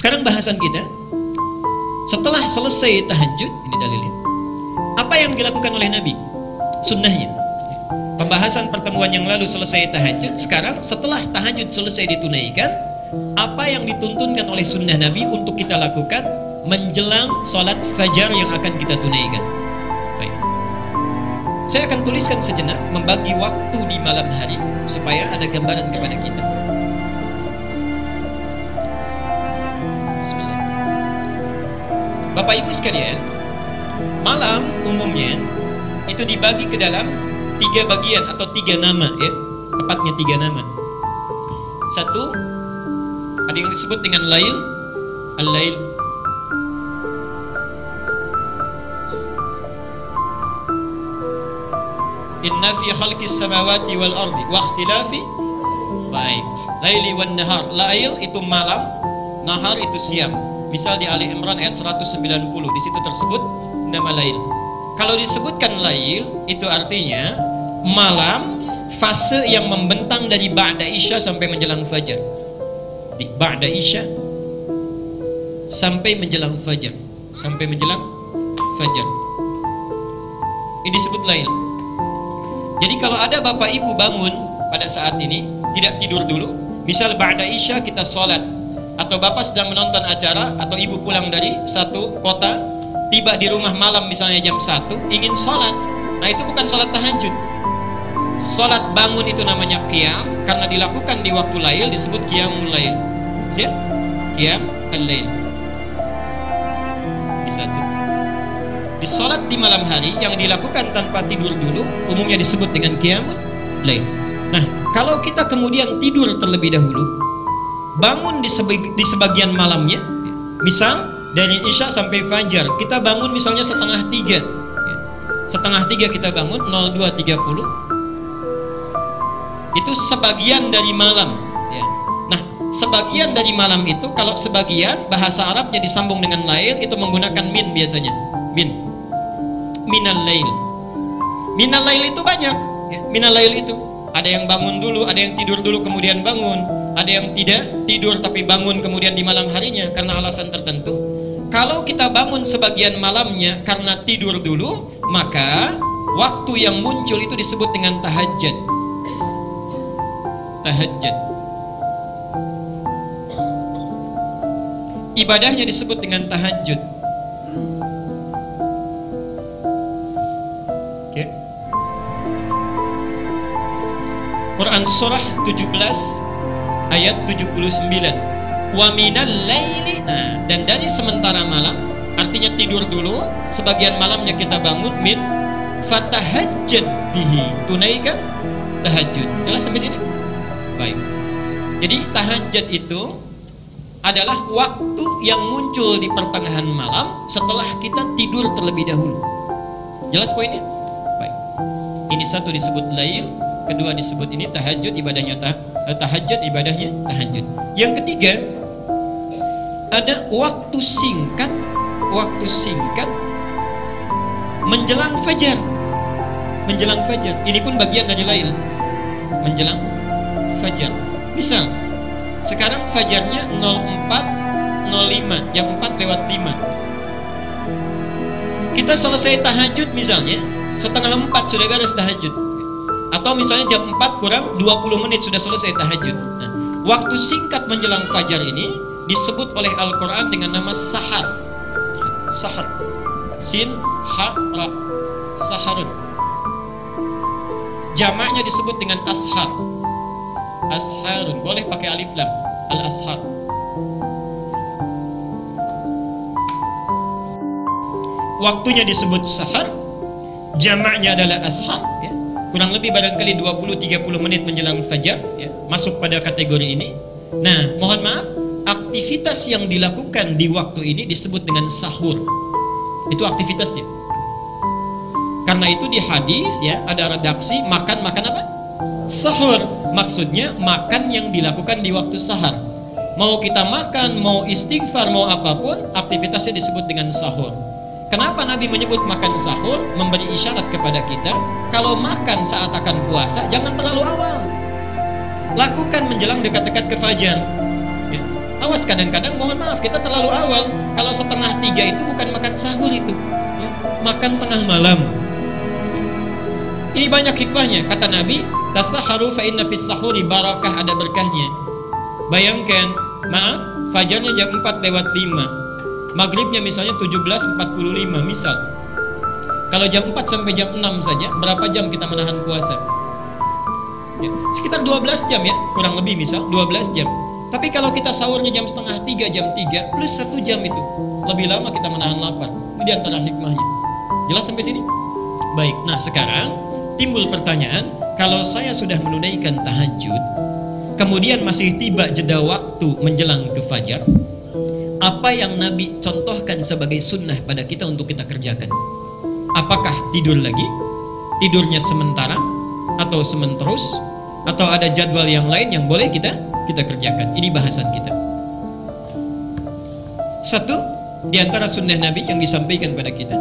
Sekarang bahasan kita, setelah selesai tahajud, ini dalilnya. Apa yang dilakukan oleh Nabi? Sunnahnya. Pembahasan pertemuan yang lalu selesai tahajud. Sekarang setelah tahajud selesai ditunaikan, apa yang dituntunkan oleh sunnah Nabi untuk kita lakukan menjelang sholat fajar yang akan kita tunaikan. Baik. Saya akan tuliskan sejenak, membagi waktu di malam hari supaya ada gambaran kepada kita. Bismillah. Bapak Ibu sekalian, malam umumnya itu dibagi ke dalam 3 bagian atau 3 nama, ya, tepatnya 3 nama. Satu, ada yang disebut dengan lail, al-lail. Inna fi khalqis samawati wal ardi wa ikhtilafi baik laili wan nahar. Lail itu malam, nahar itu siang. Misal di Ali Imran ayat 190, di situ tersebut nama lail. Kalau disebutkan lail, itu artinya malam, fase yang membentang dari ba'da isya sampai menjelang fajar. Di ba'da isya sampai menjelang fajar, sampai menjelang fajar. Ini disebut lail. Jadi kalau ada bapak ibu bangun pada saat ini, tidak tidur dulu, misal ba'da isya kita sholat, atau bapak sedang menonton acara, atau ibu pulang dari satu kota, tiba di rumah malam misalnya jam 1, ingin sholat. Nah itu bukan sholat tahajud. Sholat bangun itu namanya qiyam, karena dilakukan di waktu lail disebut qiyamul lail. Siap? Qiyam al-lail. Di satu. Di sholat di malam hari yang dilakukan tanpa tidur dulu umumnya disebut dengan qiyamul lail. Nah kalau kita kemudian tidur terlebih dahulu, bangun di sebagian malamnya, misal dari isya sampai fajar, kita bangun misalnya setengah 3, ya. Setengah 3 kita bangun 02.30, itu sebagian dari malam, ya. Nah sebagian dari malam itu, kalau sebagian bahasa Arabnya disambung dengan lail, itu menggunakan min biasanya, minal lail. Minal lail itu banyak, ya. Minal lail itu ada yang bangun dulu, ada yang tidur dulu kemudian bangun, ada yang tidak tidur tapi bangun kemudian di malam harinya karena alasan tertentu. Kalau kita bangun sebagian malamnya karena tidur dulu, maka waktu yang muncul itu disebut dengan tahajud. Tahajud. Ibadahnya disebut dengan tahajud. Okay. Quran surah 17 ayat 79. Wa minal laili, nah, dan dari sementara malam, artinya tidur dulu, sebagian malamnya kita bangun, min fatahajjad bihi, tunaikan tahajud. Jelas sampai sini? Baik. Jadi tahajud itu adalah waktu yang muncul di pertengahan malam setelah kita tidur terlebih dahulu. Jelas poinnya? Baik. Ini satu disebut lail, kedua disebut ini tahajud, ibadahnya tahajud, ibadahnya tahajud. Yang ketiga, ada waktu singkat menjelang fajar. Menjelang fajar. Ini pun bagian dari lail. Menjelang fajar. Misal sekarang fajarnya 04.05, jam 4:05. Kita selesai tahajud misalnya setengah 4 sudah beres tahajud. Atau misalnya jam 4 kurang 20 menit sudah selesai tahajud. Nah, waktu singkat menjelang fajar ini disebut oleh Al-Quran dengan nama sahar. Sahar. Sin, ha, ra. Saharun. Jamaknya disebut dengan ashar. Asharun. Boleh pakai alif lam. Al-ashar. Waktunya disebut sahar. Jamaknya adalah ashar, ya. Kurang lebih barangkali 20-30 menit menjelang fajar, ya. Masuk pada kategori ini. Nah, mohon maaf, aktivitas yang dilakukan di waktu ini disebut dengan sahur. Itu aktivitasnya. Karena itu di hadis, ya, ada redaksi makan apa? Sahur. Maksudnya makan yang dilakukan di waktu sahar. Mau kita makan, mau istighfar, mau apapun, aktivitasnya disebut dengan sahur. Kenapa Nabi menyebut makan sahur? Memberi isyarat kepada kita, kalau makan saat akan puasa jangan terlalu awal. Lakukan menjelang dekat-dekat ke fajar. Ya. Awas, kadang-kadang mohon maaf kita terlalu awal. Kalau 2:30 itu bukan makan sahur itu, ya, makan tengah malam. Ini banyak hikmahnya. Kata Nabi, tasaharu fa inna fis sahuri barakah, ada berkahnya. Bayangkan, maaf, fajarnya jam 4:05, maghribnya misalnya 17:45 misal. Kalau jam 4 sampai jam 6 saja, berapa jam kita menahan puasa? Ya, sekitar 12 jam ya, kurang lebih misal 12 jam. Tapi kalau kita sahurnya jam 2:30, jam 3 plus 1 jam itu, lebih lama kita menahan lapar. Ini diantara hikmahnya. Jelas sampai sini? Baik, nah sekarang timbul pertanyaan, kalau saya sudah menunaikan tahajud, kemudian masih tiba jeda waktu menjelang ke fajar, apa yang Nabi contohkan sebagai sunnah pada kita untuk kita kerjakan? Apakah tidur lagi? Tidurnya sementara? Atau sementerus? Atau ada jadwal yang lain yang boleh kita kerjakan? Ini bahasan kita. Satu, di antara sunnah Nabi yang disampaikan pada kita,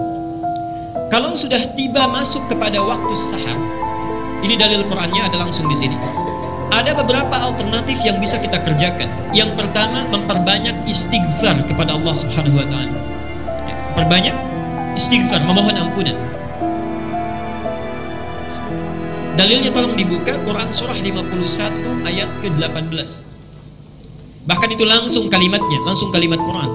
kalau sudah tiba masuk kepada waktu sahar, ini dalil Qur'annya ada langsung di sini. Ada beberapa alternatif yang bisa kita kerjakan. Yang pertama, memperbanyak istighfar kepada Allah Subhanahu wa taala. Ya, perbanyak istighfar, memohon ampunan. Dalilnya tolong dibuka Quran surah 51 ayat ke-18. Bahkan itu langsung kalimatnya, langsung kalimat Quran.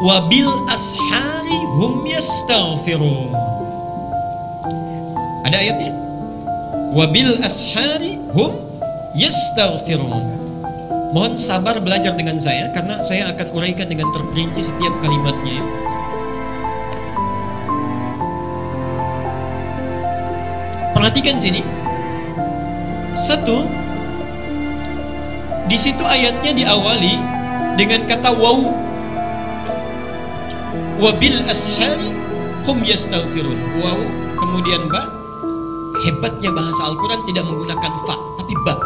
Wabil ashari hum yastaghfirun. Ada ayatnya. Wabil ashari hum yastaghfirun. Mohon sabar belajar dengan saya, karena saya akan uraikan dengan terperinci setiap kalimatnya. Perhatikan sini. Satu, di situ ayatnya diawali dengan kata waw. Wabil ashari hum yastaghfirun. Waw, kemudian ba. Hebatnya bahasa Al-Quran tidak menggunakan fa, tapi ba.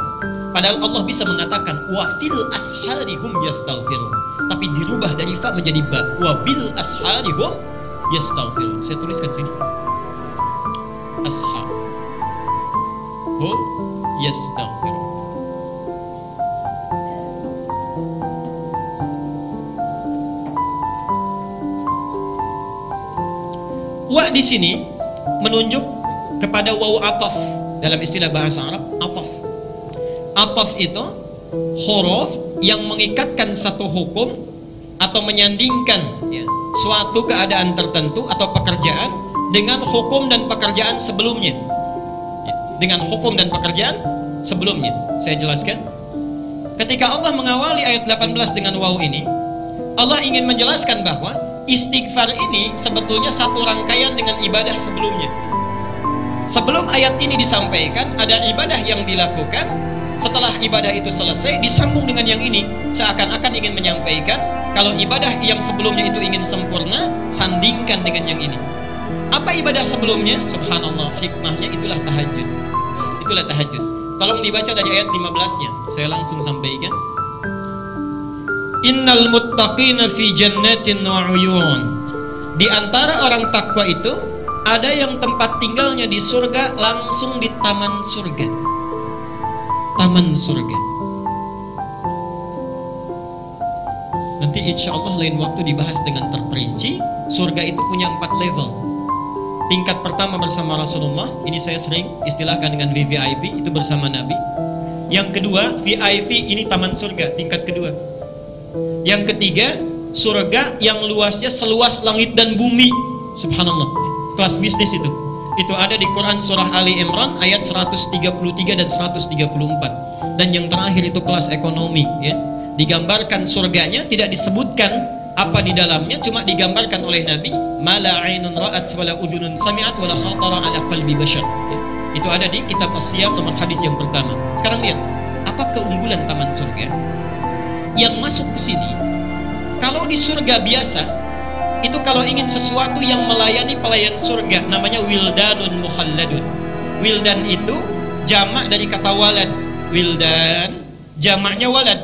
Padahal Allah bisa mengatakan wafil ashari hum yastaghfirun, tapi dirubah dari fa menjadi ba. Wabil ashari hum yastaghfirun. Saya tuliskan sini. Ashar hum yastaghfirun. Wa di sini menunjuk kepada waw ataf. Dalam istilah bahasa Arab, ataf. Ataf itu huruf yang mengikatkan satu hukum atau menyandingkan ya, suatu keadaan tertentu atau pekerjaan dengan hukum dan pekerjaan sebelumnya. Dengan hukum dan pekerjaan sebelumnya. Saya jelaskan. Ketika Allah mengawali ayat 18 dengan waw ini, Allah ingin menjelaskan bahwa istighfar ini sebetulnya satu rangkaian dengan ibadah sebelumnya. Sebelum ayat ini disampaikan, ada ibadah yang dilakukan. Setelah ibadah itu selesai, disambung dengan yang ini. Seakan-akan ingin menyampaikan kalau ibadah yang sebelumnya itu ingin sempurna, sandingkan dengan yang ini. Apa ibadah sebelumnya? Subhanallah, hikmahnya itulah tahajud. Itulah tahajud. Tolong dibaca dari ayat 15-nya. Saya langsung sampaikan. Innal muttaqina fi jannatin wa uyun. Di antara orang takwa itu ada yang tempat tinggalnya di surga, langsung di taman surga. Taman surga. Nanti insya Allah lain waktu dibahas dengan terperinci. Surga itu punya 4 level. Tingkat pertama bersama Rasulullah, ini saya sering istilahkan dengan VVIP, itu bersama Nabi. Yang kedua, VIP, ini taman surga, tingkat kedua. Yang ketiga, surga yang luasnya seluas langit dan bumi. Subhanallah. Kelas bisnis itu ada di Quran surah Ali Imran ayat 133 dan 134. Dan yang terakhir itu kelas ekonomi ya. Digambarkan surganya, tidak disebutkan apa di dalamnya, cuma digambarkan oleh Nabi, mala ainun ra'at wala udhunun sami'at wala khatara ala qalbi bashar ya. Itu ada di kitab As-Siyam nomor hadis yang pertama. Sekarang lihat, apa keunggulan taman surga yang masuk ke sini? Kalau di surga biasa itu kalau ingin sesuatu yang melayani pelayan surga, namanya wildanun muhalladun. Wildan itu jamak dari kata walad. Wildan jamaknya walad.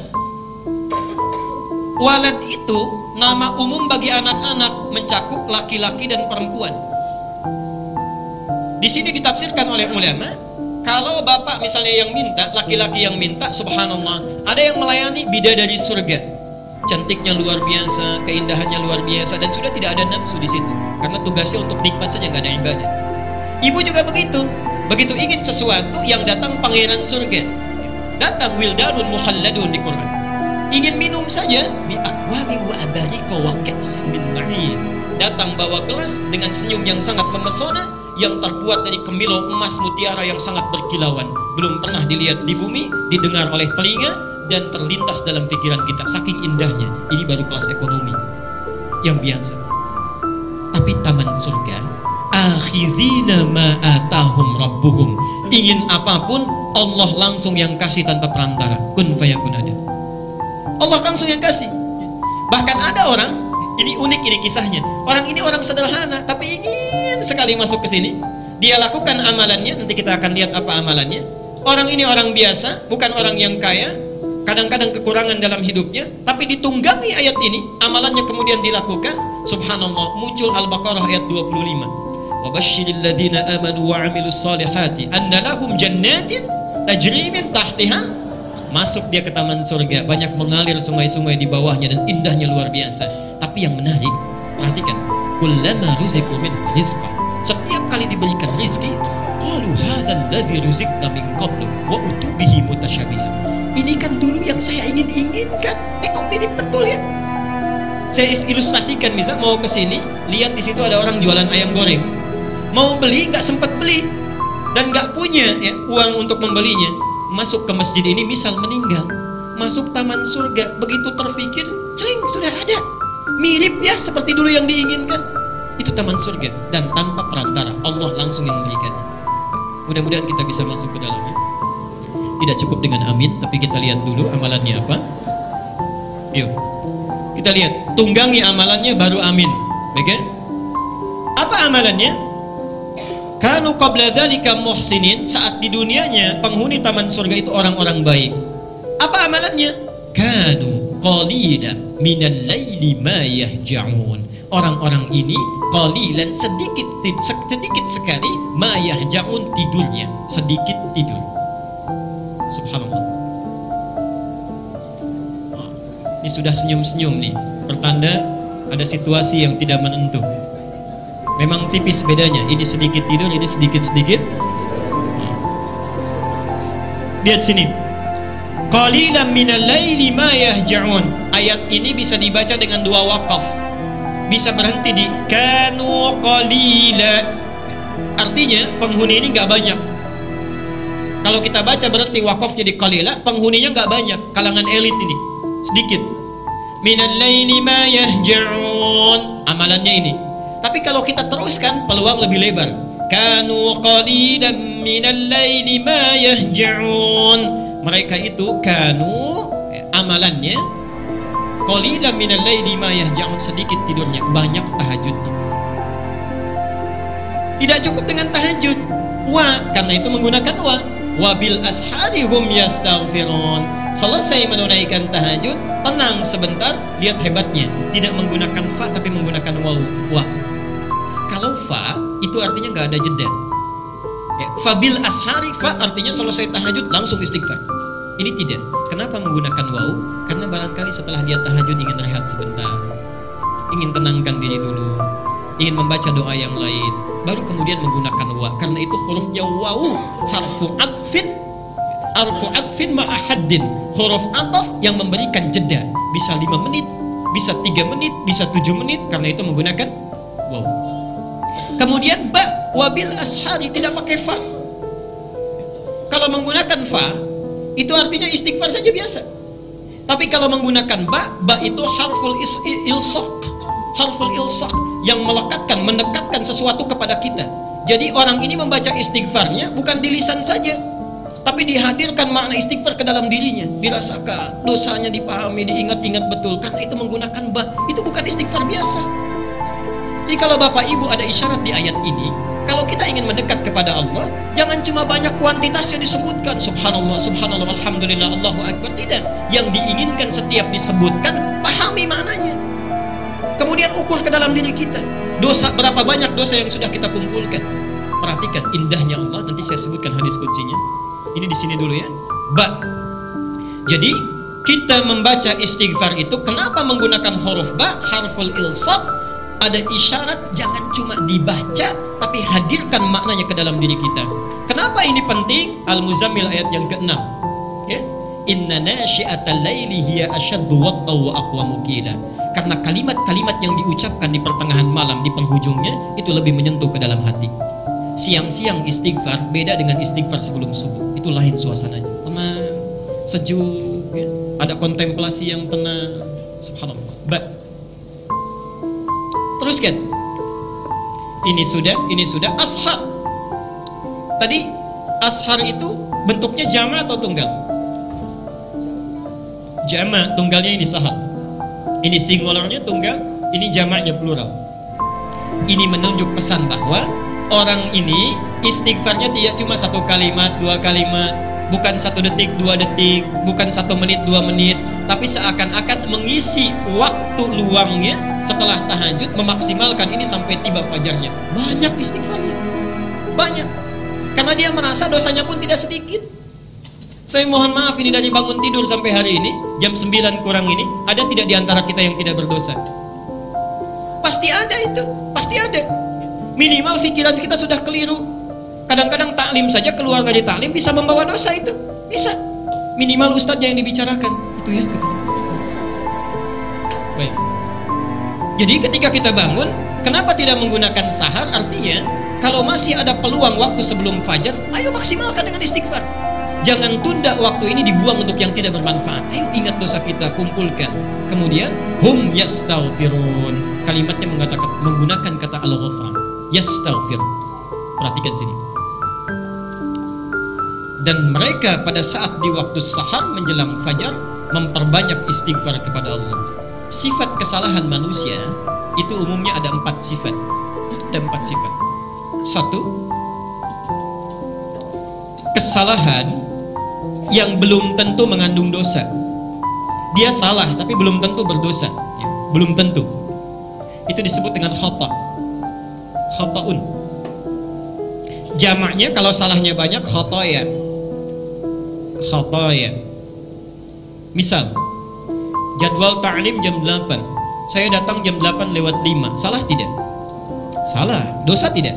Walad itu nama umum bagi anak-anak, mencakup laki-laki dan perempuan. Di sini ditafsirkan oleh ulama, kalau bapak misalnya yang minta, laki-laki yang minta, subhanallah, ada yang melayani bidadari surga. cantiknya luar biasa, keindahannya luar biasa, dan sudah tidak ada nafsu di situ, karena tugasnya untuk nikmat saja, nggak ada ibadah. Ibu juga begitu, begitu ingin sesuatu yang datang pangeran surga, datang wildanun mukhalladun di Quran, ingin minum saja, bi aqwami wa abarika wa ka'sin min ma'in, datang bawa gelas dengan senyum yang sangat memesona, yang terbuat dari kemilau emas mutiara yang sangat berkilauan, belum pernah dilihat di bumi, didengar oleh telinga, dan terlintas dalam pikiran kita, saking indahnya. Ini baru kelas ekonomi yang biasa. Tapi taman surga, akhidina ma atahum rabbuhum, ingin apapun Allah langsung yang kasih tanpa perantara, kun fayakun ada. Allah langsung yang kasih. Bahkan ada orang, ini unik ini kisahnya, orang ini orang sederhana tapi ingin sekali masuk ke sini. Dia lakukan amalannya, nanti kita akan lihat apa amalannya. Orang ini orang biasa, bukan orang yang kaya, kadang-kadang kekurangan dalam hidupnya, tapi ditunggangi ayat ini, amalannya kemudian dilakukan. Subhanallah, muncul Al-Baqarah ayat 25. Wabashshiril ladzina amanu wa 'amilus solihati anna lahum jannatin tajri min tahtiha. Masuk dia ke taman surga, banyak mengalir sungai-sungai di bawahnya dan indahnya luar biasa. Tapi yang menarik, perhatikan, kullama ruziqu min rizqa, setiap kali diberikan rizki, qalu hadzal ladzi ruziqna min qablu wa utubihi mutasyabihan. Ini kan dulu yang saya inginkan. Kok mirip betul ya? Saya ilustrasikan, misal mau ke sini, lihat di situ ada orang jualan ayam goreng. Mau beli, nggak sempat beli dan nggak punya ya, uang untuk membelinya. Masuk ke masjid ini, misal meninggal, masuk taman surga, begitu terfikir, cling, sudah ada. Mirip ya seperti dulu yang diinginkan. Itu taman surga dan tanpa perantara, Allah langsung yang memberikan. Mudah-mudahan kita bisa masuk ke dalamnya. Tidak cukup dengan amin, tapi kita lihat dulu amalannya apa. Yuk, kita lihat, tunggangi amalannya baru amin. Baik? Apa amalannya? Kanu qabla dzalika muhsinin, saat di dunianya penghuni taman surga itu orang-orang baik. Apa amalannya? Kanu qalila minal laili ma yahja'un. Orang-orang ini qalilan, sedikit sekali, ma yahja'un, tidurnya sedikit tidur. Subhanallah. Ini sudah senyum-senyum nih, pertanda ada situasi yang tidak menentu. Memang tipis bedanya, ini sedikit tidur, ini sedikit-sedikit. Lihat sini, qalilan minal laili ma yahja'un. Ayat ini bisa dibaca dengan dua waqaf, bisa berhenti di kanu qalila, artinya penghuni ini nggak banyak. Kalau kita baca berarti wakaf jadi qalila, penghuninya nggak banyak, kalangan elit ini sedikit. Minal laili ma yahja'un, amalannya ini. Tapi kalau kita teruskan, peluang lebih lebar. Kanu qalilan minal laili ma yahja'un. Mereka itu kanu, amalannya qalilan minal laili ma yahja'un, sedikit tidurnya, banyak tahajudnya. Tidak cukup dengan tahajud, wa, karena itu menggunakan wa. Wabil ashari hum yastaghfirun. Selesai menunaikan tahajud, tenang sebentar, lihat hebatnya, tidak menggunakan fa tapi menggunakan waw, wa. Kalau fa itu artinya nggak ada jeda ya, fabil ashari, fa artinya selesai tahajud langsung istighfar. Ini tidak. Kenapa menggunakan waw? Karena barangkali setelah dia tahajud ingin rehat sebentar, ingin tenangkan diri dulu, ingin membaca doa yang lain, baru kemudian menggunakan wa. Karena itu hurufnya waw, harfu atfin ma'ahaddin, huruf ataf yang memberikan jeda, bisa 5 menit, bisa 3 menit, bisa 7 menit, karena itu menggunakan waw. Kemudian ba, wabil ashari, tidak pakai fa. Kalau menggunakan fa itu artinya istighfar saja biasa. Tapi kalau menggunakan ba itu harful ilsaq, harful ilsaq yang melekatkan, mendekatkan sesuatu kepada kita. Jadi orang ini membaca istighfarnya bukan di lisan saja, tapi dihadirkan makna istighfar ke dalam dirinya, dirasakan, dosanya dipahami, diingat-ingat betul. Karena itu menggunakan ba, itu bukan istighfar biasa. Jadi kalau Bapak Ibu ada isyarat di ayat ini, kalau kita ingin mendekat kepada Allah, jangan cuma banyak kuantitasnya disebutkan, subhanallah, subhanallah, alhamdulillah, Allahu akbar. Tidak. Yang diinginkan setiap disebutkan, pahami maknanya. Kemudian ukur ke dalam diri kita, dosa, berapa banyak dosa yang sudah kita kumpulkan. Perhatikan indahnya Allah, nanti saya sebutkan hadis kuncinya. Ini di sini dulu ya. Ba. Jadi kita membaca istighfar itu, kenapa menggunakan huruf ba, harful ilsaq? Ada isyarat jangan cuma dibaca, tapi hadirkan maknanya ke dalam diri kita. Kenapa ini penting? Al-Muzammil ayat yang ke-6. Ya. Inna nasyi'atal laili hiya asyaddu wattau wa aqwamu qila. Karena kalimat-kalimat yang diucapkan di pertengahan malam, di penghujungnya, itu lebih menyentuh ke dalam hati. Siang-siang istighfar beda dengan istighfar sebelum subuh. Itu lain suasananya, tenang, sejuk, ya. Ada kontemplasi yang tenang. Subhanallah. Teruskan. Ini sudah ashar. Tadi ashar itu bentuknya jama' atau tunggal? Jama', tunggalnya ini sahar. Ini singularnya tunggal, ini jamaknya plural. Ini menunjuk pesan bahwa orang ini istighfarnya tidak cuma 1 kalimat, 2 kalimat, bukan 1 detik, 2 detik, bukan 1 menit, 2 menit, tapi seakan-akan mengisi waktu luangnya setelah tahajud, memaksimalkan ini sampai tiba fajarnya. Banyak istighfarnya, banyak, karena dia merasa dosanya pun tidak sedikit. Saya mohon maaf, ini dari bangun tidur sampai hari ini jam 9 kurang ini, ada tidak di antara kita yang tidak berdosa? Pasti ada itu, pasti ada. Minimal pikiran kita sudah keliru. Kadang-kadang taklim saja, keluar dari taklim bisa membawa dosa itu, bisa. Minimal ustadznya yang dibicarakan itu ya. Baik. Jadi ketika kita bangun, kenapa tidak menggunakan sahar? Artinya kalau masih ada peluang waktu sebelum fajar, ayo maksimalkan dengan istighfar. Jangan tunda waktu ini dibuang untuk yang tidak bermanfaat. Ayo ingat dosa kita, kumpulkan. Kemudian hum yastaghfirun. Kalimatnya menggunakan kata al-ghafran. Yastaghfir. Perhatikan sini. Dan mereka pada saat di waktu sahar menjelang fajar memperbanyak istighfar kepada Allah. Sifat kesalahan manusia itu umumnya ada 4 sifat. Ada 4 sifat. 1, kesalahan yang belum tentu mengandung dosa. Dia salah tapi belum tentu berdosa, ya, belum tentu. Itu disebut dengan khata. Khata'un. Jamaknya kalau salahnya banyak khataya. Khataya. Misal, jadwal ta'lim jam 8. Saya datang jam 8 lewat 5. Salah tidak? Salah. Dosa tidak?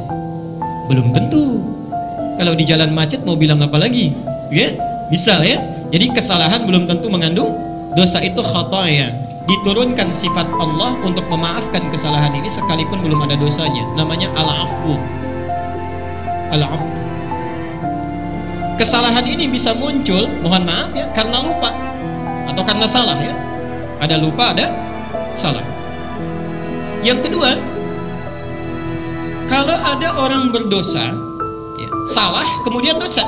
Belum tentu. Kalau di jalan macet mau bilang apa lagi? Ya? Misal ya, jadi kesalahan belum tentu mengandung dosa, itu khataya. Diturunkan sifat Allah untuk memaafkan kesalahan ini sekalipun belum ada dosanya. Namanya al-afwu. Al-afwu. Kesalahan ini bisa muncul, mohon maaf ya, karena lupa atau karena salah ya. Ada lupa, ada salah. Yang kedua, kalau ada orang berdosa, ya, salah kemudian dosa,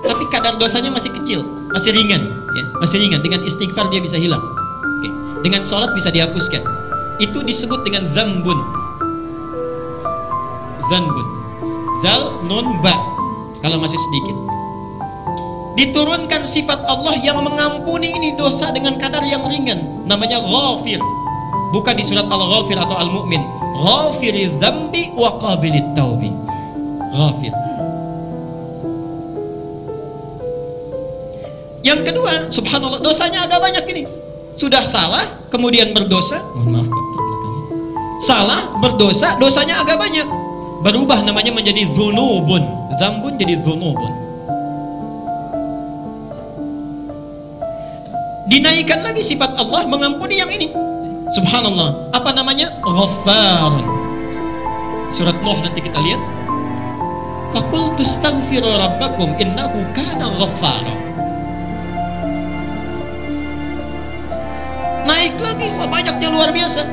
tapi kadar dosanya masih kecil, masih ringan, ya, masih ringan. Dengan istighfar dia bisa hilang. Oke. Dengan sholat bisa dihapuskan. Itu disebut dengan dzambun. Dzambun. Dzal nun ba. Kalau masih sedikit. Diturunkan sifat Allah yang mengampuni ini dosa dengan kadar yang ringan. Namanya ghafir. Bukan di surat Al-Ghafir atau Al-Mu'min. Ghafiriz dzambi wa qabilit taubi. Ghafir. Yang kedua, subhanallah, dosanya agak banyak ini. Sudah salah, kemudian berdosa. Mohon maaf, salah, berdosa, dosanya agak banyak. Berubah namanya menjadi dzunubun. Dzambun jadi dzunubun. Dinaikkan lagi sifat Allah mengampuni yang ini. Subhanallah. Apa namanya? Ghaffarun. Surat Nuh nanti kita lihat. Faqultu astaghfiru rabbakum innahu kana ghaffara. Naik lagi, wah banyaknya luar biasa.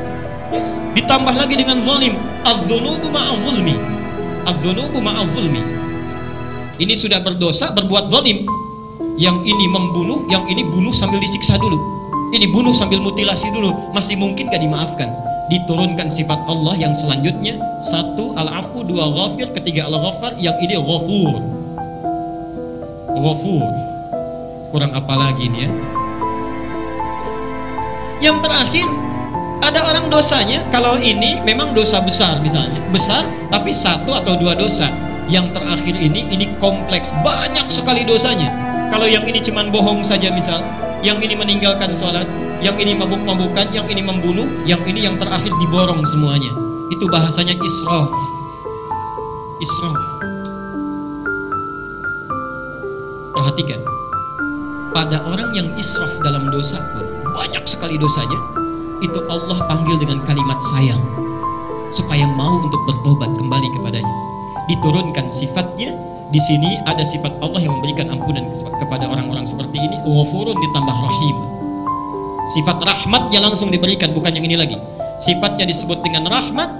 Ditambah lagi dengan zalim. Adz-dzunubu ma'adz-zulmi. Adz-dzunubu ma'adz-zulmi. Ini sudah berdosa, berbuat zalim. Yang ini membunuh, yang ini bunuh sambil disiksa dulu. Ini bunuh sambil mutilasi dulu. Masih mungkin gak dimaafkan? Diturunkan sifat Allah yang selanjutnya. 1 al-afu, 2 ghafir, 3 al-ghaffar, yang ini ghafur. Ghafur. Kurang apa lagi ini ya? Yang terakhir, ada orang dosanya, kalau ini memang dosa besar misalnya, besar tapi 1 atau 2 dosa. Yang terakhir ini kompleks, banyak sekali dosanya. Kalau yang ini cuman bohong saja misal, yang ini meninggalkan sholat, yang ini mabuk-mabukan, yang ini membunuh, yang ini yang terakhir diborong semuanya. Itu bahasanya israf. Israf. Perhatikan, pada orang yang israf dalam dosa pun, banyak sekali dosanya, itu Allah panggil dengan kalimat sayang, supaya mau untuk bertobat kembali kepadanya. Diturunkan sifatnya. Di sini ada sifat Allah yang memberikan ampunan kepada orang-orang seperti ini. Ghafurun ditambah rahim. Sifat rahmatnya langsung diberikan, bukan yang ini lagi. Sifatnya disebut dengan rahmat,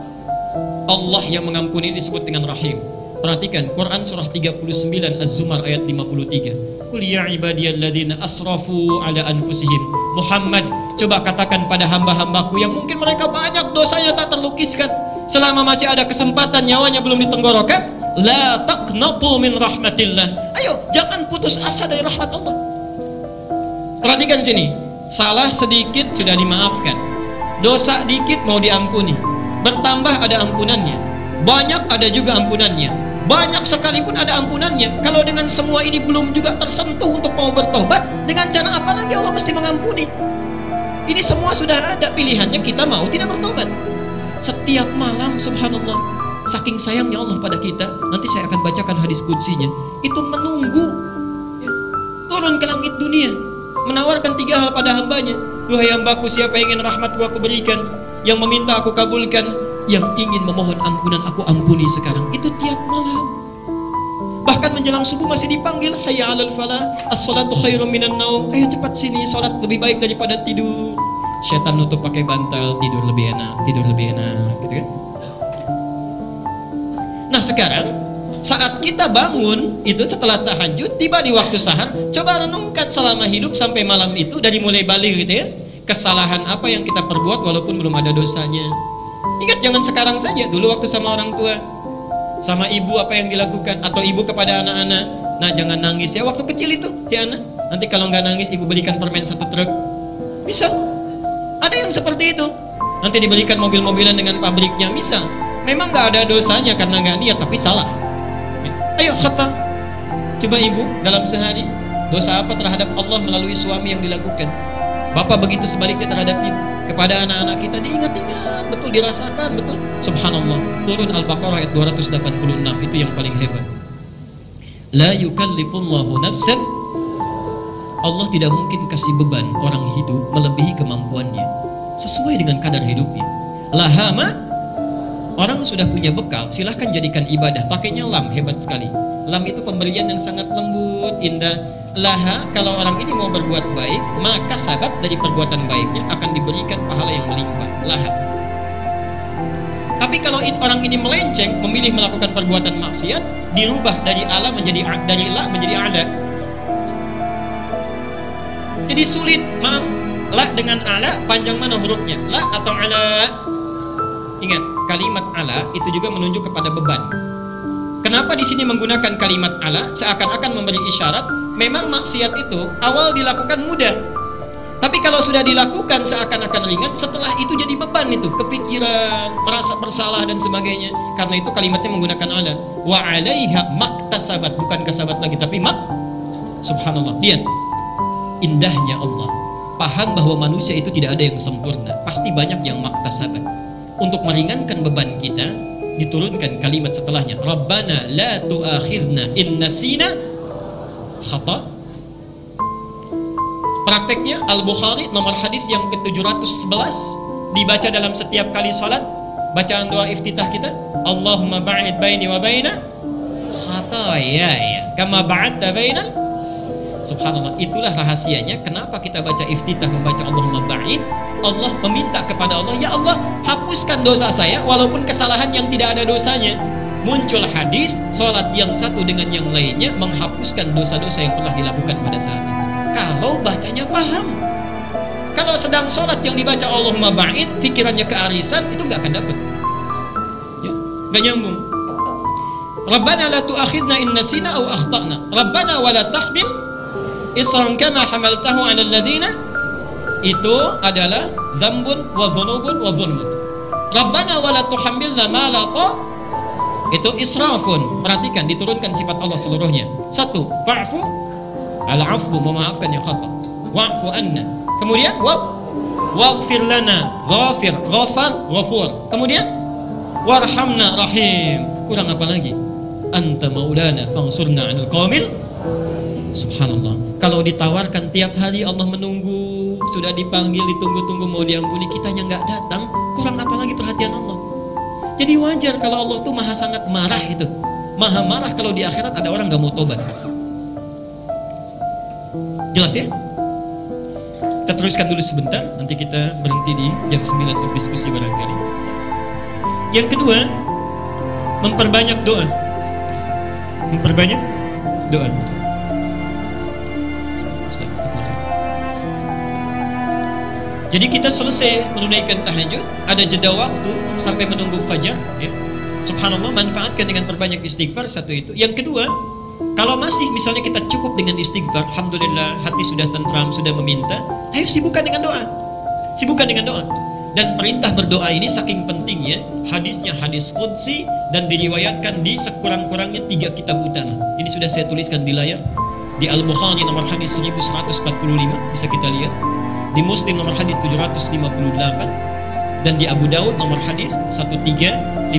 Allah yang mengampuni disebut dengan rahim. Perhatikan Quran surah 39 Az-Zumar ayat 53. Qul ya ibadiyalladzina asrafu ala anfusihim. Muhammad, coba katakan pada hamba-hambaku yang mungkin mereka banyak dosanya tak terlukiskan, selama masih ada kesempatan nyawanya belum ditenggorokan, la taqnatu min rahmatillah. Ayo, jangan putus asa dari rahmat Allah. Perhatikan sini, salah sedikit sudah dimaafkan, dosa dikit mau diampuni, bertambah ada ampunannya, banyak ada juga ampunannya, banyak sekalipun ada ampunannya. Kalau dengan semua ini belum juga tersentuh untuk mau bertobat, dengan cara apa lagi Allah mesti mengampuni? Ini semua sudah ada, pilihannya kita mau tidak bertobat. Setiap malam, subhanallah, saking sayangnya Allah pada kita, nanti saya akan bacakan hadis qudsinya, itu menunggu ya, turun ke langit dunia, menawarkan 3 hal pada hambanya. Duhai hambaku, siapa yang ingin rahmatku aku berikan, yang meminta aku kabulkan, yang ingin memohon ampunan aku ampuni sekarang. Itu tiap malam. Bahkan menjelang subuh masih dipanggil, hayya 'alal falah, as-salatu khairum minan naum. Ayo cepat sini, salat lebih baik daripada tidur. Setan nutup pakai bantal, tidur lebih enak, tidur lebih enak, gitu kan? Nah sekarang saat kita bangun itu setelah tahajud, tiba di waktu sahar, coba renungkan selama hidup sampai malam itu, dari mulai balik gitu ya, kesalahan apa yang kita perbuat walaupun belum ada dosanya. Ingat, jangan sekarang saja, dulu waktu sama orang tua, sama ibu apa yang dilakukan, atau ibu kepada anak-anak. Nah jangan nangis ya, waktu kecil itu si anak, nanti kalau nggak nangis ibu belikan permen 1 truk. Bisa, ada yang seperti itu, nanti diberikan mobil-mobilan dengan pabriknya. Misal memang nggak ada dosanya karena nggak niat, tapi salah. Ayo khata, coba ibu dalam sehari dosa apa terhadap Allah melalui suami yang dilakukan. Bapak begitu sebaliknya terhadap ibu. Kepada anak-anak kita diingat-ingat, betul dirasakan, betul. Subhanallah, turun Al-Baqarah ayat 286, itu yang paling hebat. La yukallifullahu nafsan, Allah tidak mungkin kasih beban orang hidup melebihi kemampuannya, sesuai dengan kadar hidupnya. Lahama, orang sudah punya bekal, silahkan jadikan ibadah. Pakainya lam, hebat sekali. Lam itu pemberian yang sangat lembut, indah. Laha, kalau orang ini mau berbuat baik, maka sahabat dari perbuatan baiknya akan diberikan pahala yang melimpah. Laha. Tapi kalau orang ini melenceng, memilih melakukan perbuatan maksiat, dirubah dari ala menjadi dari la menjadi ada. Jadi sulit, maaf. La dengan ala, panjang mana hurufnya? La atau ala? Ingat, kalimat ala itu juga menunjuk kepada beban. Kenapa di sini menggunakan kalimat ala? Seakan-akan memberi isyarat, memang maksiat itu awal dilakukan mudah, tapi kalau sudah dilakukan seakan-akan ringan, setelah itu jadi beban, itu kepikiran, merasa bersalah dan sebagainya. Karena itu kalimatnya menggunakan ala. Wa 'alaiha maktasabat, bukan kasabat lagi, tapi subhanallah. Lihat indahnya Allah. Paham bahwa manusia itu tidak ada yang sempurna, pasti banyak yang maktasabat. Untuk meringankan beban kita, diturunkan kalimat setelahnya, Rabbana la tu'akhidna in nasina khata. Prakteknya Al-Bukhari nomor hadis yang ke-711, dibaca dalam setiap kali salat. Bacaan doa iftitah kita, Allahumma ba'id baini wa baina khataaya kama ba'adta bainal. Subhanallah, itulah rahasianya kenapa kita baca iftitah, membaca Allahumma ba'id. Allah meminta kepada Allah, ya Allah, hapuskan dosa saya walaupun kesalahan yang tidak ada dosanya. Muncul hadis, sholat yang satu dengan yang lainnya menghapuskan dosa-dosa yang pernah dilakukan pada saat itu, kalau bacanya paham. Kalau sedang sholat yang dibaca Allahumma ba'id, pikirannya kearisan, itu gak akan dapat ya, gak nyambung. Rabbana la tu'akhidna in nasina au akhtana, Rabbana wa la tahmil isran kama hamaltahu 'alal ladzina, itu adalah dzambun wa dzunubun wa dzulmun. Rabbana wa la tuhammilna ma la ta, itu israfun. Perhatikan, diturunkan sifat Allah seluruhnya. 1, fa'fu, al-'afwu, memaafkan yang khata. wa'fu anna. Kemudian waghfir lana, ghafir, ghafar, ghafur. Kemudian warhamna, rahim. Kurang apa lagi? Anta maulana fangsurna 'anil qaumil. Subhanallah. Kalau ditawarkan tiap hari Allah menunggu, sudah dipanggil, ditunggu-tunggu mau diampuni, kitanya nggak datang, kurang apa lagi perhatian Allah? Jadi wajar kalau Allah tuh maha sangat marah itu. Maha marah kalau di akhirat ada orang nggak mau tobat. Jelas ya? Kita teruskan dulu sebentar, nanti kita berhenti di jam 9 untuk diskusi barangkali. Yang kedua, memperbanyak doa. Memperbanyak doa. Jadi kita selesai menunaikan tahajud, ada jeda waktu sampai menunggu fajar, ya. Subhanallah, manfaatkan dengan perbanyak istighfar, satu itu. Yang kedua, kalau masih misalnya kita cukup dengan istighfar, alhamdulillah, hati sudah tentram, sudah meminta, ayo sibukkan dengan doa. Sibukkan dengan doa. Dan perintah berdoa ini saking pentingnya, hadisnya hadis qudsi dan diriwayatkan di sekurang-kurangnya 3 kitab utama. Ini sudah saya tuliskan di layar. Di Al-Bukhari nomor hadis 1145, bisa kita lihat. Di Muslim nomor hadis 758, dan di Abu Daud nomor hadis 1315.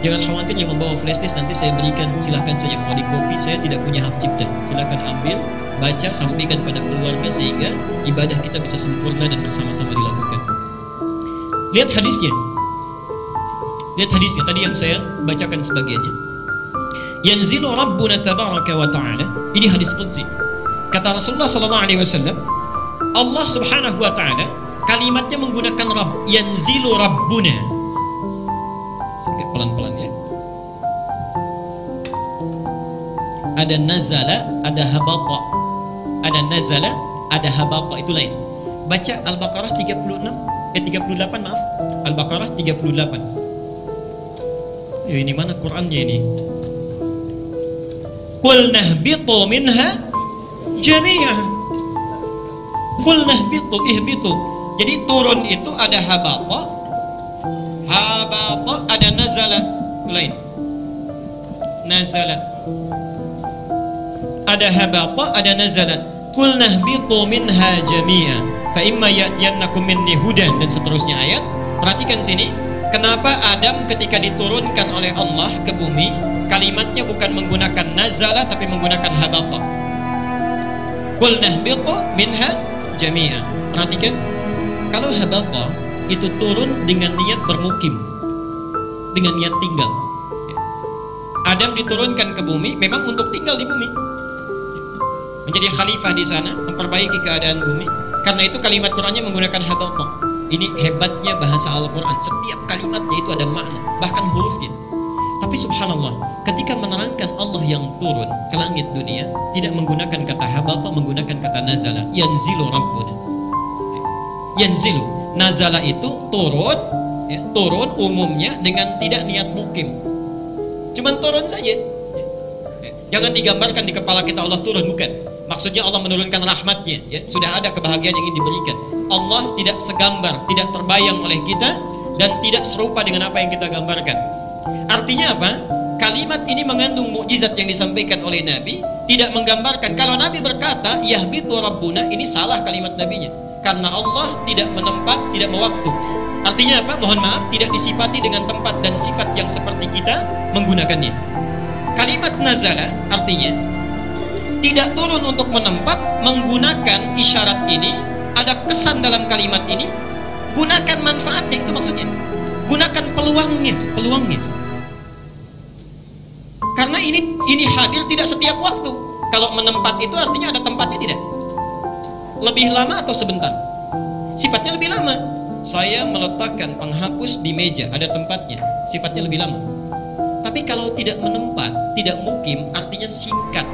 Jangan khawatir yang membawa flash disk, nanti saya berikan, silahkan saja mau di copy, saya tidak punya hak cipta. Silahkan ambil, baca, sampaikan pada keluarga sehingga ibadah kita bisa sempurna dan bersama-sama dilakukan. Lihat hadisnya. Lihat hadisnya tadi yang saya bacakan sebagiannya. Yanzilu Rabbuna tabaraka wa ta'ala. Ini hadis qudsi. Kata Rasulullah sallallahu alaihi wasallam, Allah Subhanahu wa taala kalimatnya menggunakan Rabb. Yanzilu Rabbuna. Sedikit pelan-pelan ya. Ada nazala, ada habata. Ada nazala, ada habata, itu lain. Baca Al-Baqarah 38, maaf. Al-Baqarah 38. Ya, ini mana Qur'annya ini? Qul nahbitu minha jami'ah. Qul nahbitu, ihbitu. Jadi turun itu ada habata, ada nazala, lain. Nazala. Ada habata, ada nazala. Qul nahbitu minha jami'ah. Fa imma ya'tiyannakum minni hudan, dan seterusnya ayat. Perhatikan sini, kenapa Adam ketika diturunkan oleh Allah ke bumi, kalimatnya bukan menggunakan nazala tapi menggunakan habata. Qul nahbitu minha jami'ah. Perhatikan, kalau habata itu turun dengan niat bermukim, dengan niat tinggal. Adam diturunkan ke bumi memang untuk tinggal di bumi, menjadi khalifah di sana, memperbaiki keadaan bumi. Karena itu kalimat Qur'annya menggunakan habata. Ini hebatnya bahasa Al-Quran. Setiap kalimatnya itu ada makna, bahkan hurufnya. Tapi subhanallah, ketika menerangkan Allah yang turun ke langit dunia, tidak menggunakan kata habata, menggunakan kata nazala. Yanzilu Rabbuna. Yanzilu. Nazala itu turun, ya, turun umumnya dengan tidak niat mukim. Cuman turun saja. Jangan digambarkan di kepala kita Allah turun, bukan. Maksudnya Allah menurunkan rahmatnya, ya. Sudah ada kebahagiaan yang ingin diberikan. Allah tidak segambar, tidak terbayang oleh kita, dan tidak serupa dengan apa yang kita gambarkan. Artinya apa? Kalimat ini mengandung mukjizat yang disampaikan oleh Nabi, tidak menggambarkan. Kalau Nabi berkata yahbitu Rabbuna, ini salah kalimat Nabinya, karena Allah tidak menempat, tidak mewaktu. Artinya apa? Mohon maaf, tidak disifati dengan tempat dan sifat yang seperti kita menggunakannya. Kalimat nazala artinya tidak turun untuk menempat, menggunakan isyarat ini, ada kesan dalam kalimat ini, gunakan manfaatnya, itu maksudnya. Gunakan peluangnya. Karena ini hadir tidak setiap waktu. Kalau menempat itu artinya ada tempatnya, tidak? Lebih lama atau sebentar? Sifatnya lebih lama. Saya meletakkan penghapus di meja, ada tempatnya, sifatnya lebih lama. Tapi kalau tidak menempat, tidak mukim, artinya singkat.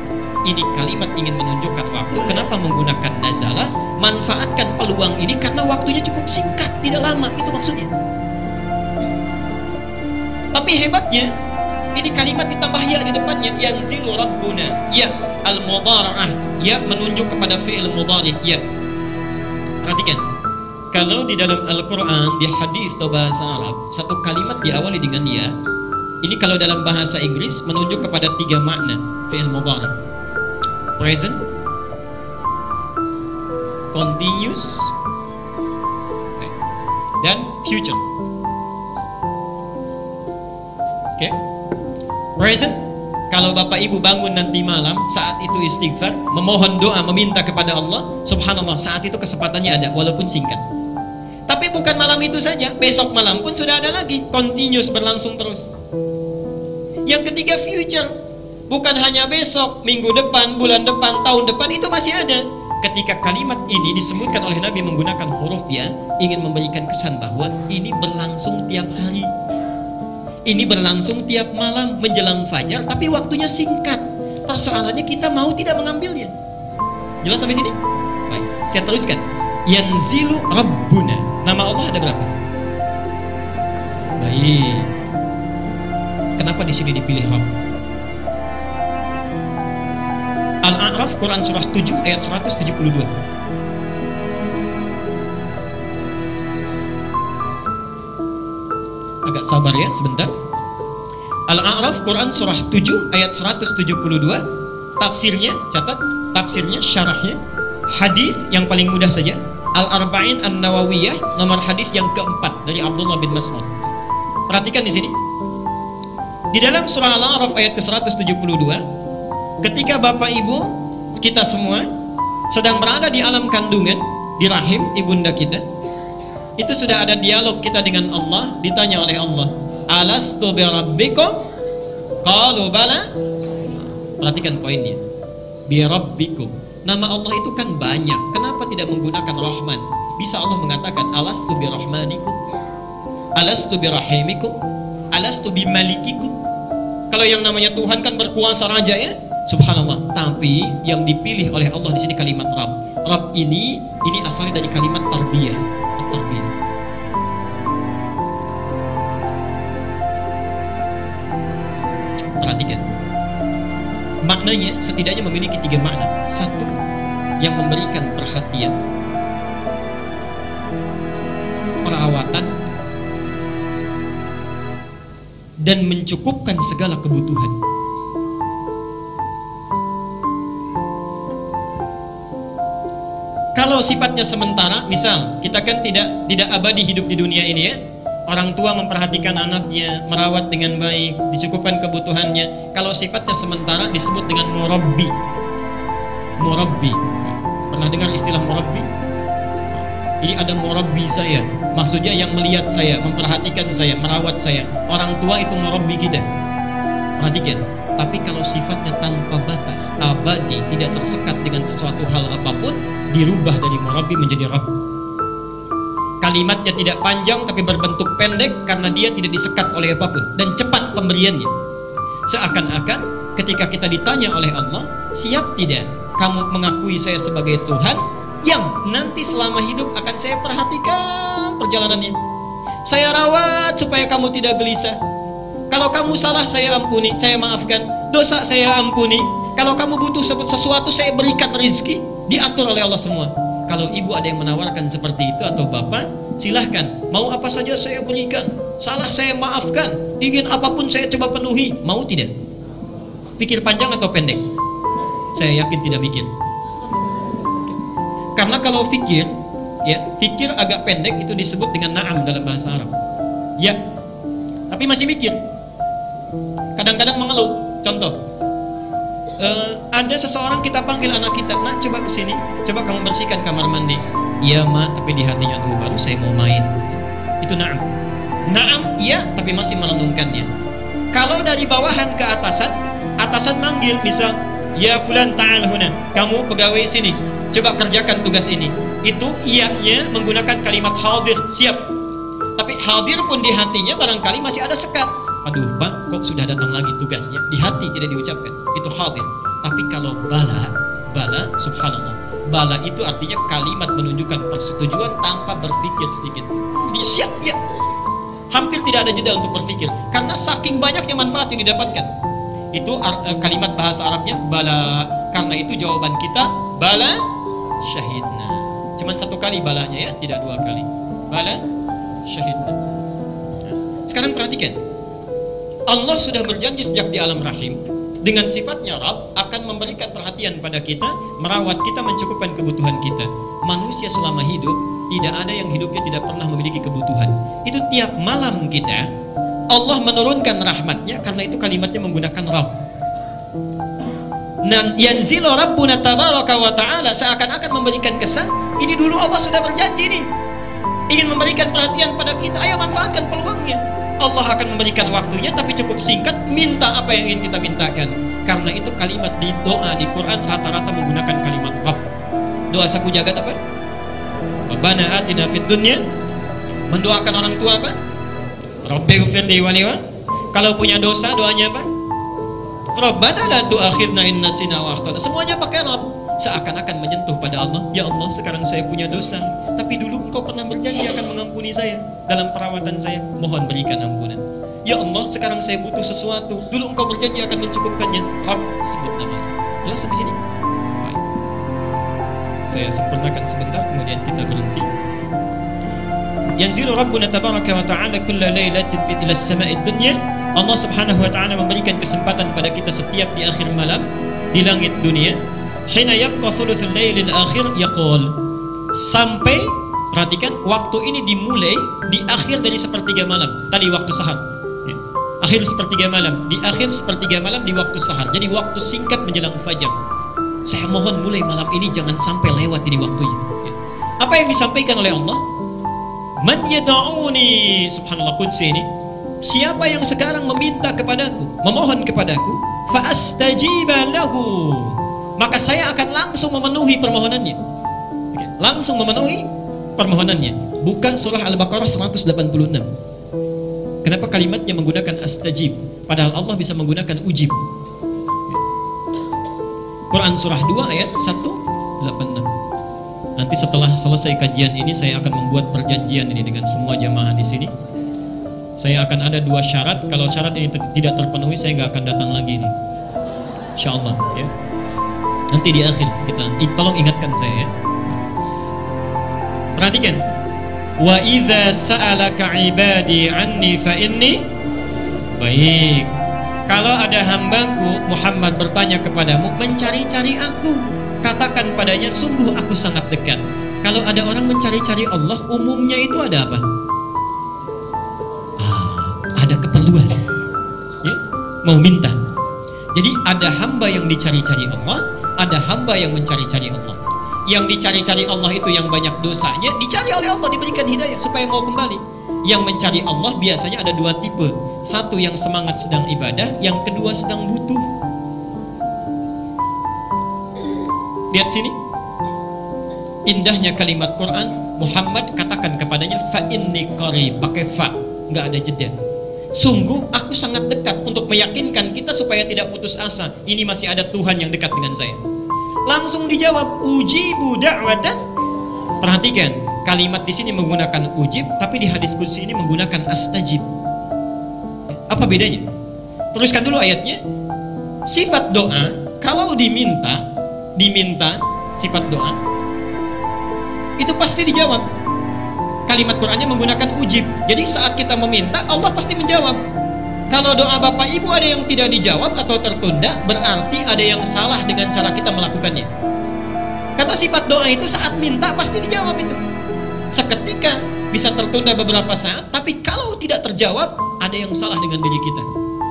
Ini kalimat ingin menunjukkan waktu. Kenapa menggunakan nazala? Manfaatkan peluang ini karena waktunya cukup singkat, tidak lama, itu maksudnya. Tapi hebatnya, ini kalimat ditambah ya di depannya, yanzilu Rabbuna, ya al-mudhara'ah, ya menunjuk kepada fi'il mudhari', ya. Perhatikan, kalau di dalam Al-Quran, di hadis atau bahasa Arab, satu kalimat diawali dengan ya. Ini kalau dalam bahasa Inggris menunjuk kepada 3 makna fi'il mudhari'. Present, continuous, dan future. Oke, present. Kalau Bapak Ibu bangun nanti malam, saat itu istighfar, memohon doa, meminta kepada Allah, subhanallah, saat itu kesempatannya ada, walaupun singkat. Tapi bukan malam itu saja, besok malam pun sudah ada lagi, continuous, berlangsung terus. Yang ketiga, future. Bukan hanya besok, minggu depan, bulan depan, tahun depan, itu masih ada. Ketika kalimat ini disebutkan oleh Nabi menggunakan huruf ya, ingin memberikan kesan bahwa ini berlangsung tiap hari. Ini berlangsung tiap malam menjelang fajar, tapi waktunya singkat. Persoalannya kita mau tidak mengambilnya. Jelas sampai sini? Baik, saya teruskan. Yanzilu Rabbuna. Nama Allah ada berapa? Baik. Kenapa di sini dipilih Rabb? Al-A'raf, Quran surah 7 ayat 172. Agak sabar ya sebentar. Al-A'raf, Quran surah 7 ayat 172. Tafsirnya, catat, tafsirnya, syarahnya, hadis yang paling mudah saja, Al-Arba'in An-Nawawiyah, nomor hadis yang keempat dari Abdullah bin Mas'ud. Perhatikan di sini. Di dalam surah Al-A'raf ayat ke-172, ketika Bapak Ibu kita semua sedang berada di alam kandungan, di rahim ibunda kita, itu sudah ada dialog kita dengan Allah. Ditanya oleh Allah, alastu birabbikum? Qalu bala. Perhatikan poinnya, birabbikum. Nama Allah itu kan banyak, kenapa tidak menggunakan Rahman? Bisa Allah mengatakan alastu birahmanikum, alastu birahimikum, alastu bimalikikum. Kalau yang namanya Tuhan kan berkuasa raja ya, subhanallah. Tapi yang dipilih oleh Allah di sini kalimat Rabb. Rabb ini asalnya dari kalimat tarbiyah. Tarbiyah. Perhatikan, maknanya setidaknya memiliki 3 makna. Satu, yang memberikan perhatian, perawatan, dan mencukupkan segala kebutuhan. Kalau sifatnya sementara, misal kita kan tidak abadi hidup di dunia ini ya. Orang tua memperhatikan anaknya, merawat dengan baik, dicukupkan kebutuhannya. Kalau sifatnya sementara disebut dengan murabbi. Murabbi. Pernah dengar istilah murabbi? Ini ada murabbi saya, maksudnya yang melihat saya, memperhatikan saya, merawat saya. Orang tua itu murabbi kita. Perhatikan. Tapi kalau sifatnya tanpa batas, abadi, tidak tersekat dengan sesuatu hal apapun, dirubah dari murabbi menjadi Rabb. Kalimatnya tidak panjang tapi berbentuk pendek karena dia tidak disekat oleh apapun, dan cepat pemberiannya. Seakan-akan ketika kita ditanya oleh Allah, siap tidak kamu mengakui saya sebagai Tuhan yang nanti selama hidup akan saya perhatikan perjalanannya, saya rawat supaya kamu tidak gelisah. Kalau kamu salah saya ampuni, saya maafkan. Dosa saya ampuni. Kalau kamu butuh sesuatu saya berikan rezeki. Diatur oleh Allah semua. Kalau ibu ada yang menawarkan seperti itu atau bapak, silahkan. Mau apa saja saya berikan. Salah saya maafkan. Ingin apapun saya coba penuhi. Mau tidak? Pikir panjang atau pendek? Saya yakin tidak mikir. Karena kalau fikir, ya, fikir agak pendek itu disebut dengan na'am dalam bahasa Arab. Ya, tapi masih mikir. Kadang-kadang mengeluh. Contoh, ada seseorang kita panggil anak kita, nak coba kesini, coba kamu bersihkan kamar mandi. Iya mak, tapi di hatinya dulu baru saya mau main. Itu na'am. Na'am iya, tapi masih merenungkannya. Kalau dari bawahan ke atasan, atasan manggil bisa, ya fulan ta'al huna, kamu pegawai sini, coba kerjakan tugas ini. Itu iya-nya menggunakan kalimat hadir, siap. Tapi hadir pun di hatinya barangkali masih ada sekat. Aduh pak, kok sudah datang lagi tugasnya? Di hati tidak diucapkan, itu hadir. Tapi kalau bala, subhanallah, bala itu artinya kalimat menunjukkan persetujuan tanpa berpikir sedikit. Dia siap ya, hampir tidak ada jeda untuk berpikir, karena saking banyaknya manfaat yang didapatkan. Itu kalimat bahasa Arabnya bala. Karena itu jawaban kita bala syahidna. Cuman 1 kali balanya ya, tidak 2 kali. Bala syahidna. Sekarang perhatikan, Allah sudah berjanji sejak di alam rahim dengan sifatnya Rabb akan memberikan perhatian pada kita, merawat kita, mencukupkan kebutuhan kita. Manusia selama hidup tidak ada yang hidupnya tidak pernah memiliki kebutuhan. Itu tiap malam kita Allah menurunkan rahmatnya, karena itu kalimatnya menggunakan Rabb. Nan yanzilu rabbuna tabaraka wa ta'ala, seakan-akan memberikan kesan ini dulu Allah sudah berjanji nih, ingin memberikan perhatian pada kita, ayo manfaatkan peluangnya. Allah akan memberikan waktunya tapi cukup singkat, minta apa yang ingin kita mintakan. Karena itu kalimat di doa di Quran rata-rata menggunakan kalimat Rabb. Doa saku jagat apa? Rabbana atina fid dunya. Mendoakan orang tua apa? Rabbighfirli wa li. Kalau punya dosa doanya apa? Rabbana la tu'akhidna in nasina wa akhtana. Semuanya pakai Rabb. Seakan-akan menyentuh pada Allah. Ya Allah, sekarang saya punya dosa, tapi dulu Engkau pernah berjanji akan mengampuni saya dalam perawatan saya. Mohon berikan ampunan. Ya Allah, sekarang saya butuh sesuatu. Dulu Engkau berjanji akan mencukupkannya. Rabb, sebut nama. Jelas sampai sini? Baik. Saya sempurnakan sebentar, kemudian kita berhenti. Yanzilu Rabbuna tabaraka wa ta'ala kulla lailatin ila as-sama'id dunya. Allah Subhanahu wa ta'ala memberikan kesempatan pada kita setiap di akhir malam di langit dunia. Hina yabqa thuluthul lailil akhir yaqul, sampai perhatikan waktu ini dimulai di akhir dari sepertiga malam. Tadi waktu sahar ya. Akhir sepertiga malam, di akhir sepertiga malam di waktu sahar. Jadi waktu singkat menjelang fajar. Saya mohon mulai malam ini jangan sampai lewat ini waktunya ya. Apa yang disampaikan oleh Allah? Man yad'uni, subhanallah qudsi ini, siapa yang sekarang meminta kepadaku, memohon kepadaku, fa astajiba lahu, maka saya akan langsung memenuhi permohonannya. Langsung memenuhi permohonannya. Bukan surah Al-Baqarah 186. Kenapa kalimatnya menggunakan astajib, padahal Allah bisa menggunakan ujib? Quran surah 2 ayat 186. Nanti setelah selesai kajian ini saya akan membuat perjanjian ini dengan semua jamaah di sini. Saya akan ada 2 syarat. Kalau syarat ini tidak terpenuhi, saya nggak akan datang lagi ini, insyaallah ya. Nanti di akhir kita tolong ingatkan saya ya. Perhatikan. Wa idza sa'alaka ibadi anni fa inni. Baik. Kalau ada hambaku Muhammad bertanya kepadamu, mencari-cari aku, katakan padanya, sungguh aku sangat dekat. Kalau ada orang mencari-cari Allah, umumnya itu ada apa? Ada keperluan ya? Mau minta. Jadi ada hamba yang dicari-cari Allah, ada hamba yang mencari-cari Allah. Yang dicari-cari Allah itu yang banyak dosanya, dicari oleh Allah, diberikan hidayah supaya mau kembali. Yang mencari Allah biasanya ada 2 tipe. Satu yang semangat sedang ibadah, yang kedua sedang butuh. Lihat sini, indahnya kalimat Quran. Muhammad katakan kepadanya, fa inni qarib, pakai fa, nggak ada jeda. Sungguh aku sangat dekat, untuk meyakinkan kita supaya tidak putus asa. Ini masih ada Tuhan yang dekat dengan saya. Langsung dijawab, ujibu da'watan. Perhatikan, kalimat di sini menggunakan ujib, tapi di hadis qudsi ini menggunakan astajib. Apa bedanya? Teruskan dulu ayatnya. Sifat doa, kalau diminta sifat doa itu pasti dijawab. Kalimat Qurannya menggunakan ujib. Jadi saat kita meminta, Allah pasti menjawab. Kalau doa Bapak Ibu ada yang tidak dijawab atau tertunda, berarti ada yang salah dengan cara kita melakukannya. Kata sifat doa itu saat minta pasti dijawab itu. Seketika bisa tertunda beberapa saat, tapi kalau tidak terjawab, ada yang salah dengan diri kita.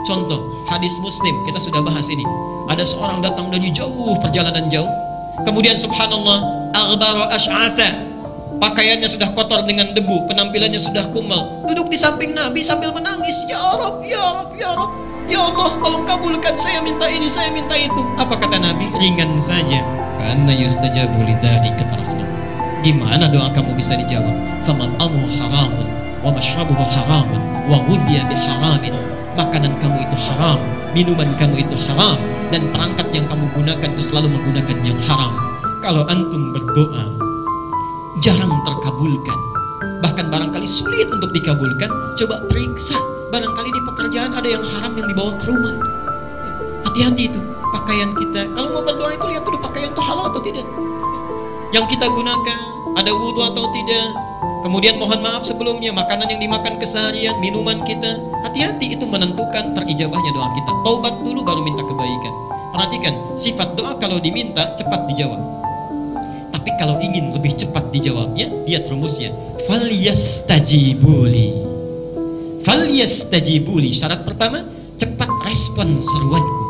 Contoh, hadis Muslim, kita sudah bahas ini. Ada seorang datang dari jauh, perjalanan jauh. Kemudian subhanallah, aghbara ash'atha, pakaiannya sudah kotor dengan debu, penampilannya sudah kumal, duduk di samping Nabi sambil menangis, ya Rabb, ya Rabb, ya Rabb, ya Allah, tolong kabulkan, saya minta ini, saya minta itu. Apa kata Nabi? Ringan saja. Karena yustajabu lidzalik, kata Rasulullah. Gimana doa kamu bisa dijawab? Famat'amuhu haramun wa mashrabuhu haramun wa ghudhiya biharamin. Makanan kamu itu haram, minuman kamu itu haram, dan perangkat yang kamu gunakan itu selalu menggunakan yang haram. Kalau antum berdoa jarang terkabulkan, bahkan barangkali sulit untuk dikabulkan, coba periksa, barangkali di pekerjaan ada yang haram yang dibawa ke rumah. Hati-hati itu. Pakaian kita, kalau mau berdoa itu lihat dulu pakaian itu halal atau tidak, yang kita gunakan, ada wudhu atau tidak, kemudian mohon maaf sebelumnya, makanan yang dimakan keseharian, minuman kita, hati-hati, itu menentukan terijabahnya doa kita. Taubat dulu baru minta kebaikan. Perhatikan, sifat doa kalau diminta cepat dijawab. Tapi kalau ingin lebih cepat dijawabnya, lihat rumusnya. Falyastajibuli. Falyastajibuli. Syarat pertama, cepat respon seruanku.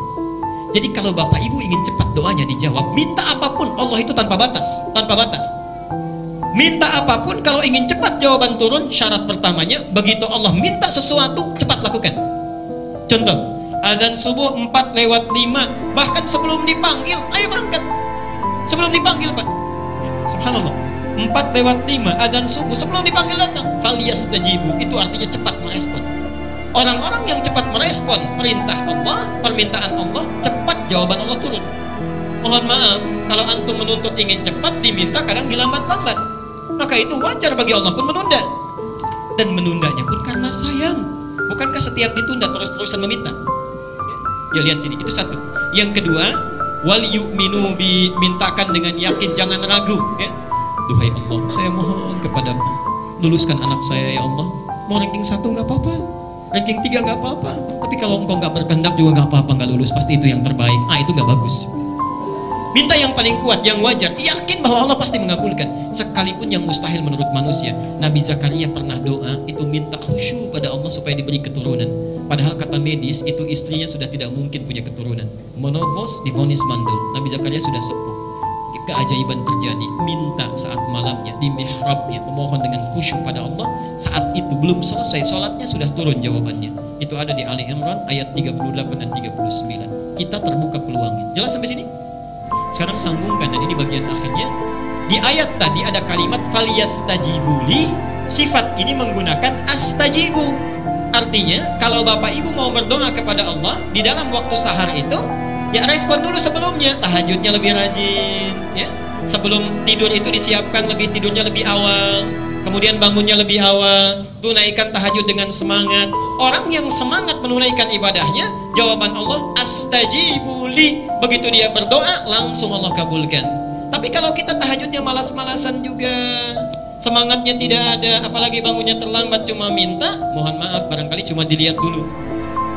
Jadi kalau Bapak Ibu ingin cepat doanya dijawab, minta apapun, Allah itu tanpa batas, tanpa batas. Minta apapun, kalau ingin cepat jawaban turun, syarat pertamanya, begitu Allah minta sesuatu, cepat lakukan. Contoh, azan subuh 4:05, bahkan sebelum dipanggil, ayo berangkat. Sebelum dipanggil, Pak. Subhanallah. 4:05, azan subuh, sebelum dipanggil datang. Falyastajibu, itu artinya cepat merespon. Orang-orang yang cepat merespon perintah Allah, permintaan Allah, cepat jawaban Allah turun. Mohon maaf, kalau antum menuntut ingin cepat, diminta kadang dilambat-lambat. Maka itu wajar bagi Allah pun menunda. Dan menundanya pun karena sayang. Bukankah setiap ditunda terus-terusan meminta? Ya, lihat sini, itu satu. Yang kedua, wal yu'minu bi, mintakan dengan yakin, jangan ragu, ya. Duhai Allah, saya mohon kepadamu, luluskan anak saya ya Allah. Mau ranking 1 nggak apa-apa, ranking 3 nggak apa-apa, tapi kalau engkau nggak berkehendak juga nggak apa-apa, nggak lulus, pasti itu yang terbaik. Itu nggak bagus. Minta yang paling kuat, yang wajar, yakin bahwa Allah pasti mengabulkan, sekalipun yang mustahil menurut manusia. Nabi Zakaria pernah doa, itu minta khusyuk pada Allah supaya diberi keturunan. Padahal kata medis, itu istrinya sudah tidak mungkin punya keturunan. Menopause, divonis mandul. Nabi Zakaria sudah sepuh. Keajaiban terjadi, minta saat malamnya, di mihrabnya, memohon dengan khusyuk pada Allah. Saat itu belum selesai sholatnya, sudah turun jawabannya. Itu ada di Ali Imran ayat 38 dan 39. Kita terbuka peluangnya. Jelas sampai sini? Sekarang sambungkan, dan ini bagian akhirnya. Di ayat tadi ada kalimat falyastajibuli, sifat ini menggunakan astajibu. Artinya kalau Bapak Ibu mau berdoa kepada Allah di dalam waktu sahar itu, ya respon dulu sebelumnya, tahajudnya lebih rajin, ya. Sebelum tidur itu disiapkan tidurnya lebih awal, kemudian bangunnya lebih awal, tunaikan tahajud dengan semangat. Orang yang semangat menunaikan ibadahnya, jawaban Allah astajibuli. Begitu dia berdoa, langsung Allah kabulkan. Tapi kalau kita tahajudnya malas-malasan juga, semangatnya tidak ada, apalagi bangunnya terlambat cuma minta, mohon maaf, barangkali cuma dilihat dulu.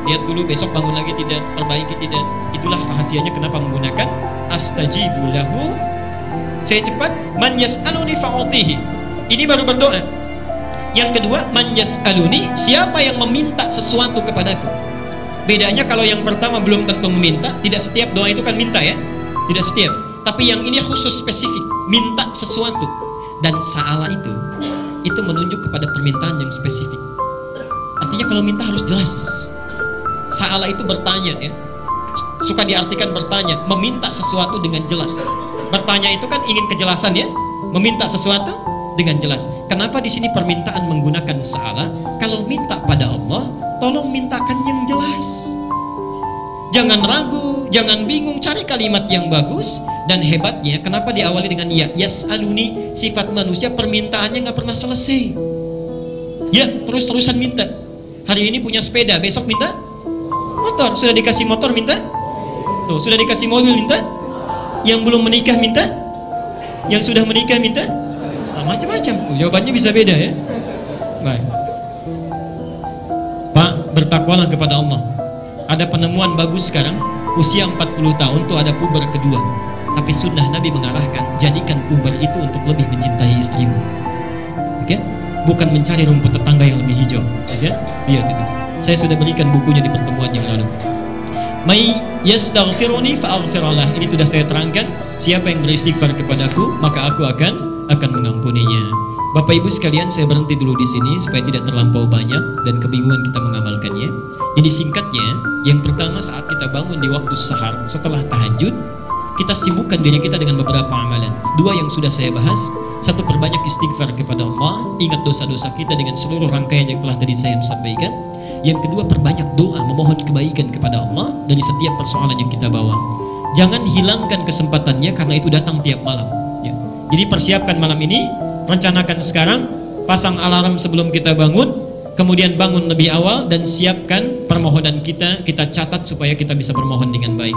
Lihat dulu, besok bangun lagi tidak, perbaiki tidak. Itulah rahasianya kenapa menggunakan astajibu lahu. Saya cepat, man yas'aluni fa'utihi. Ini baru berdoa. Yang kedua, man yas'aluni, siapa yang meminta sesuatu kepadaku. Bedanya kalau yang pertama belum tentu meminta, tidak setiap doa itu kan minta, ya. Tidak setiap. Tapi yang ini khusus spesifik, minta sesuatu. Dan sa'ala itu menunjuk kepada permintaan yang spesifik. Artinya kalau minta harus jelas. Sa'ala itu bertanya, ya. Suka diartikan bertanya, meminta sesuatu dengan jelas. Bertanya itu kan ingin kejelasan, ya. Meminta sesuatu dengan jelas. Kenapa di sini permintaan menggunakan sa'ala? Kalau minta pada Allah, tolong mintakan yang jelas. Jangan ragu, jangan bingung, cari kalimat yang bagus. Dan hebatnya, kenapa diawali dengan ya? Yas'aluni, sifat manusia permintaannya nggak pernah selesai. Ya, terus-terusan minta. Hari ini punya sepeda, besok minta motor. Sudah dikasih motor minta? Tuh, sudah dikasih mobil minta? Yang belum menikah minta? Yang sudah menikah minta? Nah, macam-macam tuh, jawabannya bisa beda, ya. Baik. Pak, bertakwalah kepada Allah. Ada penemuan bagus sekarang, usia 40 tahun tuh ada puber kedua. Tapi sunnah Nabi mengarahkan, jadikan puber itu untuk lebih mencintai istrimu. Oke? Bukan mencari rumput tetangga yang lebih hijau. Oke? Biar gitu. Saya sudah berikan bukunya di pertemuan yang lalu. May yastaghfiruni fa'aghfirullah. Ini sudah saya terangkan, siapa yang beristighfar kepadaku, maka aku akan mengampuninya. Bapak Ibu sekalian, saya berhenti dulu di sini supaya tidak terlampau banyak dan kebingungan kita mengamalkannya. Jadi singkatnya, yang pertama saat kita bangun di waktu sahar setelah tahajud, kita sibukkan diri kita dengan beberapa amalan. Dua yang sudah saya bahas. Satu, perbanyak istighfar kepada Allah, ingat dosa-dosa kita dengan seluruh rangkaian yang telah tadi saya sampaikan. Yang kedua, perbanyak doa, memohon kebaikan kepada Allah dari setiap persoalan yang kita bawa. Jangan hilangkan kesempatannya karena itu datang tiap malam, ya. Jadi persiapkan malam ini, rencanakan sekarang, pasang alarm sebelum kita bangun, kemudian bangun lebih awal dan siapkan permohonan kita catat supaya kita bisa bermohon dengan baik.